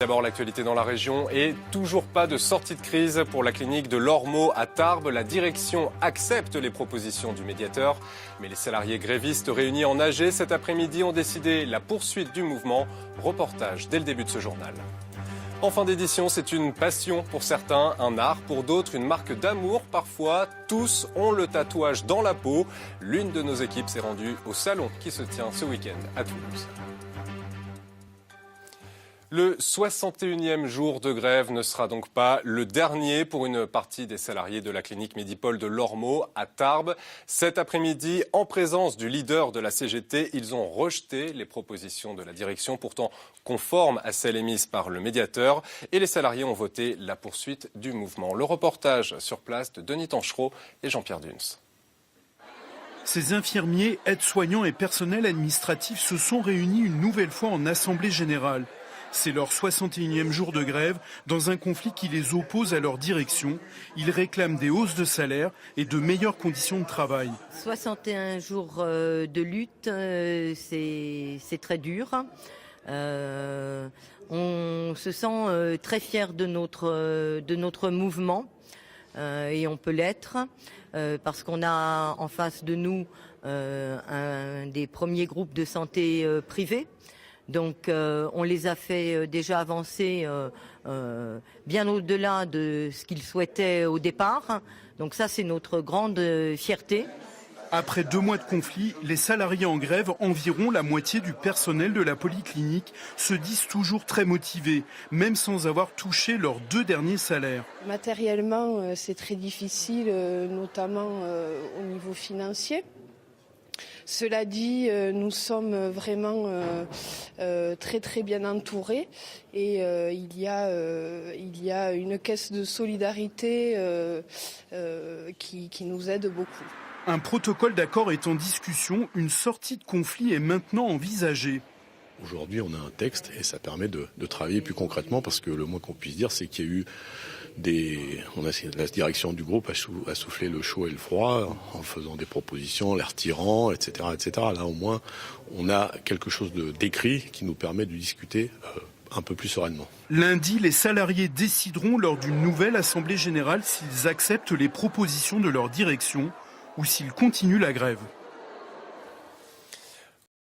D'abord, l'actualité dans la région et toujours pas de sortie de crise pour la clinique de l'Ormeau à Tarbes. La direction accepte les propositions du médiateur, mais les salariés grévistes réunis en AG cet après-midi ont décidé la poursuite du mouvement. Reportage dès le début de ce journal. En fin d'édition, c'est une passion pour certains, un art pour d'autres, une marque d'amour parfois. Tous ont le tatouage dans la peau. L'une de nos équipes s'est rendue au salon qui se tient ce week-end à Toulouse. Le 61e jour de grève ne sera donc pas le dernier pour une partie des salariés de la clinique Medipol de l'Ormeau à Tarbes. Cet après-midi, en présence du leader de la CGT, ils ont rejeté les propositions de la direction, pourtant conformes à celles émises par le médiateur. Et les salariés ont voté la poursuite du mouvement. Le reportage sur place de Denis Tanchereau et Jean-Pierre Duns. Ces infirmiers, aides-soignants et personnels administratifs se sont réunis une nouvelle fois en assemblée générale. C'est leur 61e jour de grève dans un conflit qui les oppose à leur direction. Ils réclament des hausses de salaire et de meilleures conditions de travail. 61 jours de lutte, c'est très dur. On se sent très fiers de notre mouvement et on peut l'être parce qu'on a en face de nous un des premiers groupes de santé privés. Donc on les a fait déjà avancer bien au-delà de ce qu'ils souhaitaient au départ. Donc ça, c'est notre grande fierté. Après 2 mois de conflit, les salariés en grève, environ la moitié du personnel de la polyclinique, se disent toujours très motivés, même sans avoir touché leurs 2 derniers salaires. Matériellement, c'est très difficile, notamment au niveau financier. Cela dit, nous sommes vraiment très très bien entourés et il y a une caisse de solidarité qui nous aide beaucoup. Un protocole d'accord est en discussion, une sortie de conflit est maintenant envisagée. Aujourd'hui, on a un texte et ça permet de travailler plus concrètement parce que le moins qu'on puisse dire, c'est qu'il y a eu la direction du groupe a soufflé le chaud et le froid en faisant des propositions, les retirant, etc., etc. Là, au moins, on a quelque chose d'écrit qui nous permet de discuter un peu plus sereinement. Lundi, les salariés décideront lors d'une nouvelle assemblée générale s'ils acceptent les propositions de leur direction ou s'ils continuent la grève.